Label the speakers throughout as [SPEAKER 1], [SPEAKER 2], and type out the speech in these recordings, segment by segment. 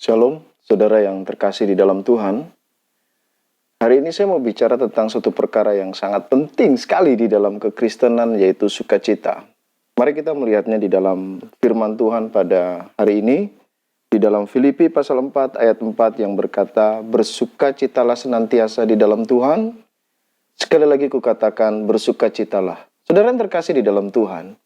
[SPEAKER 1] Shalom, saudara yang terkasih di dalam Tuhan. Hari ini saya mau bicara tentang suatu perkara yang sangat penting sekali di dalam kekristenan, yaitu sukacita. Mari kita melihatnya di dalam firman Tuhan pada hari ini, di dalam Filipi pasal 4 ayat 4 yang berkata, bersukacitalah senantiasa di dalam Tuhan. Sekali lagi kukatakan, bersukacitalah. Saudara yang terkasih di dalam Tuhan,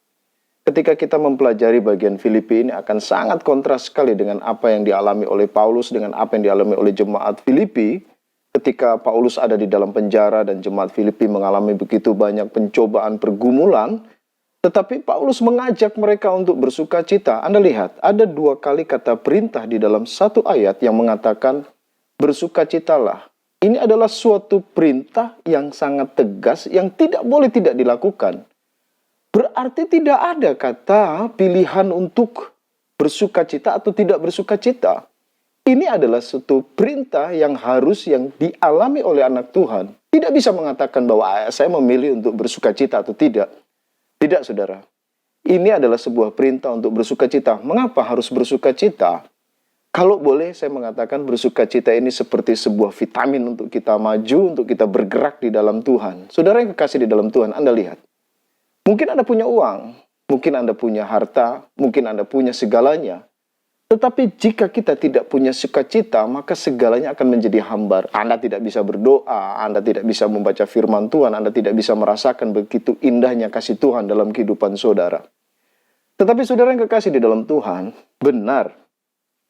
[SPEAKER 1] ketika kita mempelajari bagian Filipi ini akan sangat kontras sekali dengan apa yang dialami oleh Paulus, dengan apa yang dialami oleh jemaat Filipi. Ketika Paulus ada di dalam penjara dan jemaat Filipi mengalami begitu banyak pencobaan, pergumulan, tetapi Paulus mengajak mereka untuk bersukacita. Anda lihat, ada 2 kali kata perintah di dalam satu ayat yang mengatakan bersukacitalah. Ini adalah suatu perintah yang sangat tegas, yang tidak boleh tidak dilakukan. Berarti tidak ada kata pilihan untuk bersukacita atau tidak bersukacita. Ini adalah suatu perintah yang dialami oleh anak Tuhan. Tidak bisa mengatakan bahwa saya memilih untuk bersukacita atau tidak. Tidak, saudara. Ini adalah sebuah perintah untuk bersukacita. Mengapa harus bersukacita? Kalau boleh saya mengatakan bersukacita ini seperti sebuah vitamin untuk kita maju, untuk kita bergerak di dalam Tuhan. Saudara yang kekasih di dalam Tuhan, Anda lihat. Mungkin Anda punya uang, mungkin Anda punya harta, mungkin Anda punya segalanya. Tetapi jika kita tidak punya sukacita, maka segalanya akan menjadi hambar. Anda tidak bisa berdoa, Anda tidak bisa membaca firman Tuhan, Anda tidak bisa merasakan begitu indahnya kasih Tuhan dalam kehidupan saudara. Tetapi saudara yang kekasih di dalam Tuhan, benar.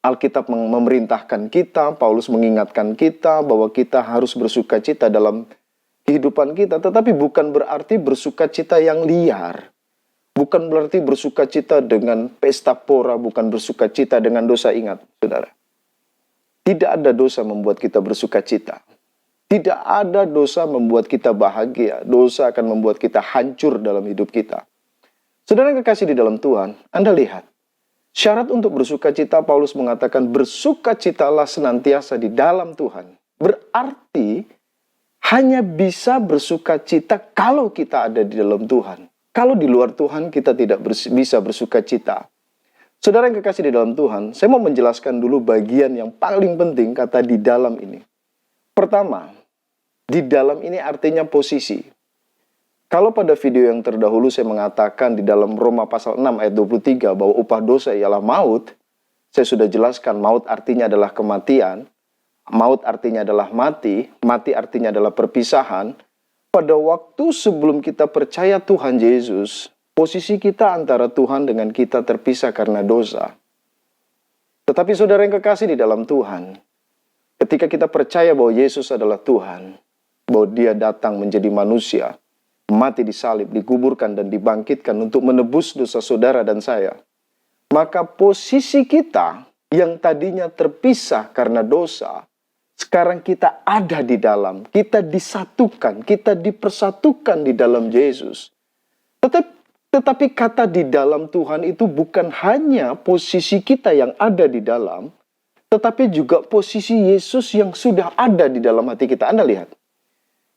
[SPEAKER 1] Alkitab memerintahkan kita, Paulus mengingatkan kita bahwa kita harus bersukacita dalam kehidupan kita, tetapi bukan berarti bersukacita yang liar. Bukan berarti bersukacita dengan pesta pora, bukan bersukacita dengan dosa. Ingat, saudara. Tidak ada dosa membuat kita bersukacita. Tidak ada dosa membuat kita bahagia. Dosa akan membuat kita hancur dalam hidup kita. Saudara yang kekasih di dalam Tuhan, Anda lihat. Syarat untuk bersukacita, Paulus mengatakan bersukacitalah senantiasa di dalam Tuhan. Berarti hanya bisa bersukacita kalau kita ada di dalam Tuhan. Kalau di luar Tuhan kita tidak bisa bersukacita. Saudara yang kekasih di dalam Tuhan, saya mau menjelaskan dulu bagian yang paling penting kata di dalam ini. Pertama, di dalam ini artinya posisi. Kalau pada video yang terdahulu saya mengatakan di dalam Roma pasal 6 ayat 23 bahwa upah dosa ialah maut, saya sudah jelaskan maut artinya adalah kematian. Maut artinya adalah mati, mati artinya adalah perpisahan. Pada waktu sebelum kita percaya Tuhan Yesus, posisi kita antara Tuhan dengan kita terpisah karena dosa. Tetapi saudara yang kekasih di dalam Tuhan, ketika kita percaya bahwa Yesus adalah Tuhan, bahwa Dia datang menjadi manusia, mati di salib, dikuburkan dan dibangkitkan untuk menebus dosa saudara dan saya, maka posisi kita yang tadinya terpisah karena dosa, sekarang kita ada di dalam, kita disatukan, kita dipersatukan di dalam Yesus. Tetapi kata di dalam Tuhan itu bukan hanya posisi kita yang ada di dalam, tetapi juga posisi Yesus yang sudah ada di dalam hati kita. Anda lihat,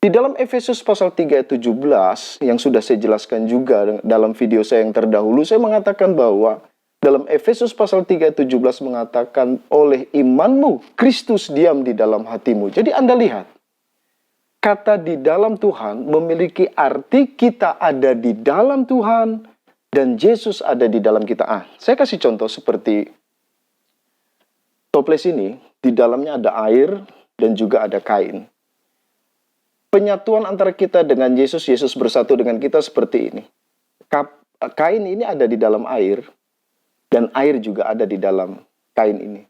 [SPEAKER 1] di dalam Efesus pasal 3 ayat 17, yang sudah saya jelaskan juga dalam video saya yang terdahulu, saya mengatakan bahwa dalam Efesus pasal 3 ayat 17 mengatakan, oleh imanmu, Kristus diam di dalam hatimu. Jadi Anda lihat, kata di dalam Tuhan memiliki arti kita ada di dalam Tuhan, dan Yesus ada di dalam kita. Saya kasih contoh seperti toples ini, di dalamnya ada air dan juga ada kain. Penyatuan antara kita dengan Yesus, Yesus bersatu dengan kita seperti ini. Kain ini ada di dalam air, dan air juga ada di dalam kain ini.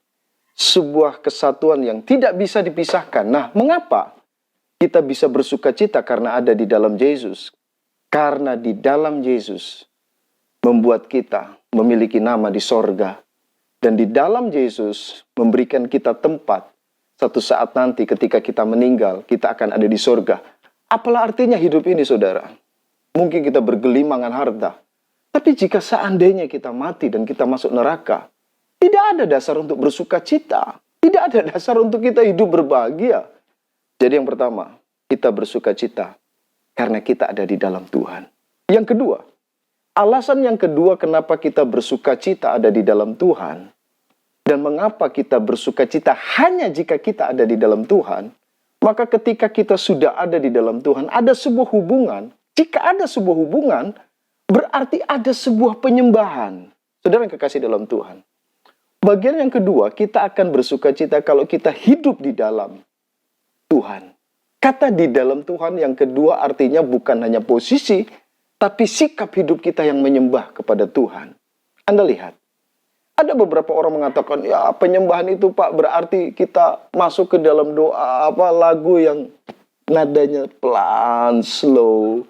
[SPEAKER 1] Sebuah kesatuan yang tidak bisa dipisahkan. Nah, mengapa kita bisa bersukacita karena ada di dalam Yesus? Karena di dalam Yesus membuat kita memiliki nama di sorga. Dan di dalam Yesus memberikan kita tempat. Satu saat nanti ketika kita meninggal, kita akan ada di sorga. Apalah artinya hidup ini, saudara? Mungkin kita bergelimangan harta. Tapi jika seandainya kita mati dan kita masuk neraka, tidak ada dasar untuk bersukacita. Tidak ada dasar untuk kita hidup berbahagia. Jadi yang pertama, kita bersukacita karena kita ada di dalam Tuhan. Yang kedua, alasan yang kedua kenapa kita bersukacita ada di dalam Tuhan, Dan mengapa kita bersuka cita hanya jika kita ada di dalam Tuhan? Maka ketika kita sudah ada di dalam Tuhan, ada sebuah hubungan. Jika ada sebuah hubungan, berarti ada sebuah penyembahan. Saudara yang kekasih dalam Tuhan. Bagian yang kedua, kita akan bersuka cita kalau kita hidup di dalam Tuhan. Kata di dalam Tuhan yang kedua artinya bukan hanya posisi, tapi sikap hidup kita yang menyembah kepada Tuhan. Anda lihat. Ada beberapa orang mengatakan, ya penyembahan itu Pak berarti kita masuk ke dalam doa, lagu yang nadanya pelan, slow,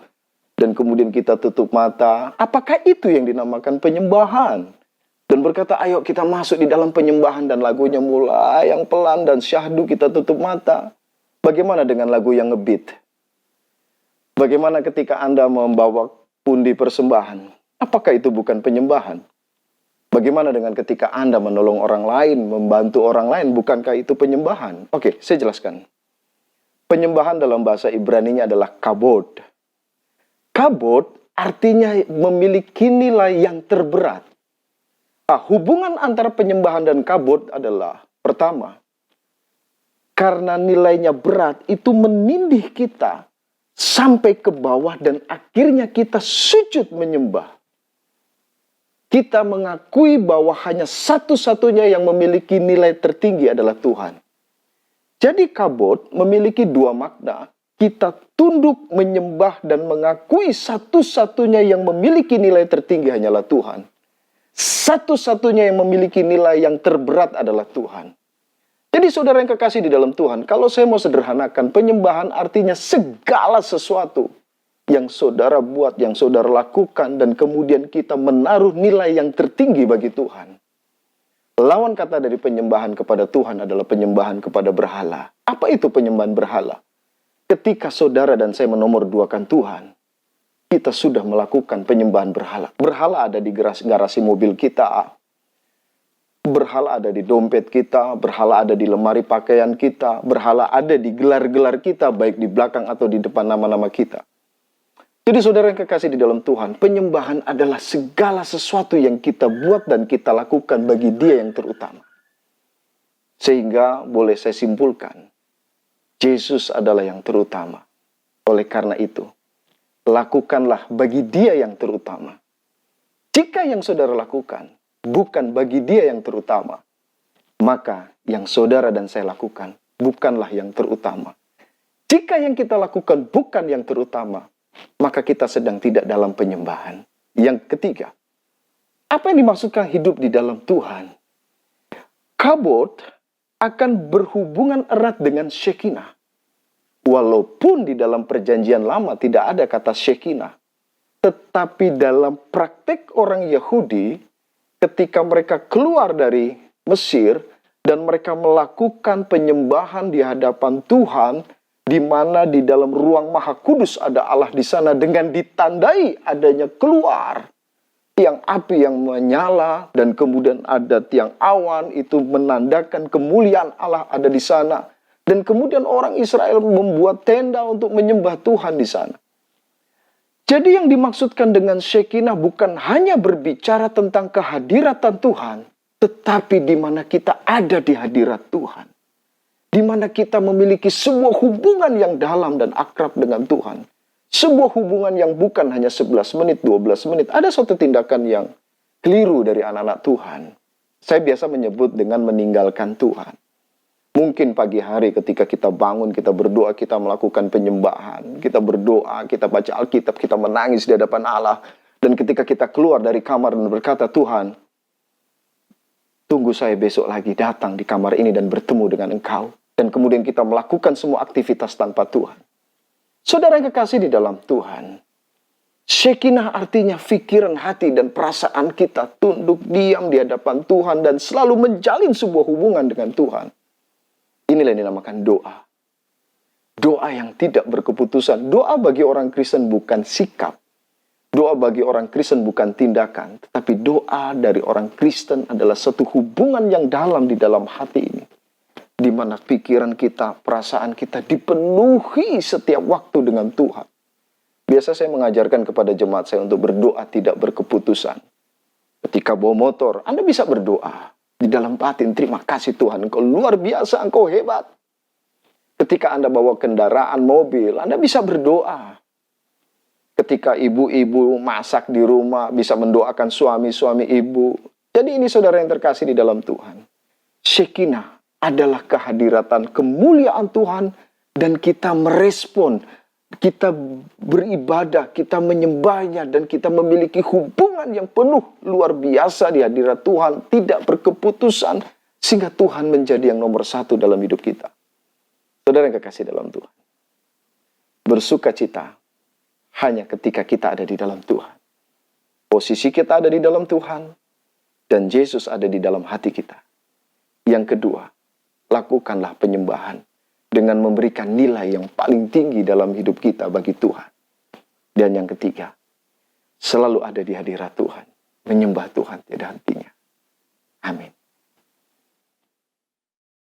[SPEAKER 1] dan kemudian kita tutup mata. Apakah itu yang dinamakan penyembahan? Dan berkata, ayo kita masuk di dalam penyembahan dan lagunya mulai yang pelan dan syahdu kita tutup mata. Bagaimana dengan lagu yang ngebeat? Bagaimana ketika Anda membawa pundi persembahan? Apakah itu bukan penyembahan? Bagaimana dengan ketika Anda menolong orang lain, membantu orang lain, bukankah itu penyembahan? Oke, saya jelaskan. Penyembahan dalam bahasa Ibrani-nya adalah kabod. Kabod artinya memiliki nilai yang terberat. Nah, hubungan antara penyembahan dan kabod adalah, pertama, karena nilainya berat, itu menindih kita sampai ke bawah dan akhirnya kita sujud menyembah. Kita mengakui bahwa hanya satu-satunya yang memiliki nilai tertinggi adalah Tuhan. Jadi kabod memiliki dua makna. Kita tunduk menyembah dan mengakui satu-satunya yang memiliki nilai tertinggi hanyalah Tuhan. Satu-satunya yang memiliki nilai yang terberat adalah Tuhan. Jadi saudara yang kekasih di dalam Tuhan, kalau saya mau sederhanakan, penyembahan artinya segala sesuatu yang saudara buat, yang saudara lakukan, dan kemudian kita menaruh nilai yang tertinggi bagi Tuhan. Lawan kata dari penyembahan kepada Tuhan adalah penyembahan kepada berhala. Apa itu penyembahan berhala? Ketika saudara dan saya menomorduakan Tuhan, kita sudah melakukan penyembahan berhala. Berhala ada di garasi mobil kita, berhala ada di dompet kita, berhala ada di lemari pakaian kita, berhala ada di gelar-gelar kita, baik di belakang atau di depan nama-nama kita. Jadi saudara yang kekasih di dalam Tuhan, penyembahan adalah segala sesuatu yang kita buat dan kita lakukan bagi Dia yang terutama. Sehingga boleh saya simpulkan, Yesus adalah yang terutama. Oleh karena itu, lakukanlah bagi Dia yang terutama. Jika yang saudara lakukan bukan bagi Dia yang terutama, maka yang saudara dan saya lakukan bukanlah yang terutama. Jika yang kita lakukan bukan yang terutama, maka kita sedang tidak dalam penyembahan. Yang ketiga, apa yang dimaksudkan hidup di dalam Tuhan? Kabod akan berhubungan erat dengan Shekinah. Walaupun di dalam perjanjian lama tidak ada kata Shekinah, tetapi dalam praktek orang Yahudi, ketika mereka keluar dari Mesir dan mereka melakukan penyembahan di hadapan Tuhan, di mana di dalam ruang Maha Kudus ada Allah di sana dengan ditandai adanya keluar tiang api yang menyala dan kemudian ada tiang awan, itu menandakan kemuliaan Allah ada di sana. Dan kemudian orang Israel membuat tenda untuk menyembah Tuhan di sana. Jadi yang dimaksudkan dengan Shekinah bukan hanya berbicara tentang kehadiratan Tuhan, tetapi di mana kita ada di hadirat Tuhan. Di mana kita memiliki sebuah hubungan yang dalam dan akrab dengan Tuhan. Sebuah hubungan yang bukan hanya 11 menit, 12 menit. Ada suatu tindakan yang keliru dari anak-anak Tuhan. Saya biasa menyebut dengan meninggalkan Tuhan. Mungkin pagi hari ketika kita bangun, kita berdoa, kita melakukan penyembahan. Kita berdoa, kita baca Alkitab, kita menangis di hadapan Allah. Dan ketika kita keluar dari kamar dan berkata, Tuhan, tunggu saya besok lagi datang di kamar ini dan bertemu dengan Engkau. Dan kemudian kita melakukan semua aktivitas tanpa Tuhan. Saudara yang kekasih di dalam Tuhan, Shekinah artinya pikiran, hati, dan perasaan kita tunduk diam di hadapan Tuhan dan selalu menjalin sebuah hubungan dengan Tuhan. Inilah yang dinamakan doa. Doa yang tidak berkeputusan. Doa bagi orang Kristen bukan sikap. Doa bagi orang Kristen bukan tindakan. Tetapi doa dari orang Kristen adalah satu hubungan yang dalam di dalam hati ini. Di mana pikiran kita, perasaan kita dipenuhi setiap waktu dengan Tuhan. Biasa saya mengajarkan kepada jemaat saya untuk berdoa tidak berkeputusan. Ketika bawa motor, Anda bisa berdoa. di dalam batin, terima kasih Tuhan, Engkau luar biasa, Engkau hebat. Ketika Anda bawa kendaraan, mobil, Anda bisa berdoa. Ketika ibu-ibu masak di rumah, bisa mendoakan suami-suami ibu. Jadi ini saudara yang terkasih di dalam Tuhan. Shekinah adalah kehadiran kemuliaan Tuhan, dan kita merespon, kita beribadah, kita menyembahnya, dan kita memiliki hubungan yang penuh, luar biasa di hadirat Tuhan, tidak berkeputusan, sehingga Tuhan menjadi yang nomor satu dalam hidup kita. Saudara yang kekasih dalam Tuhan, bersukacita hanya ketika kita ada di dalam Tuhan. Posisi kita ada di dalam Tuhan, dan Yesus ada di dalam hati kita. Yang kedua, lakukanlah penyembahan dengan memberikan nilai yang paling tinggi dalam hidup kita bagi Tuhan. Dan yang ketiga, selalu ada di hadirat Tuhan, menyembah Tuhan tiada hentinya. Amin.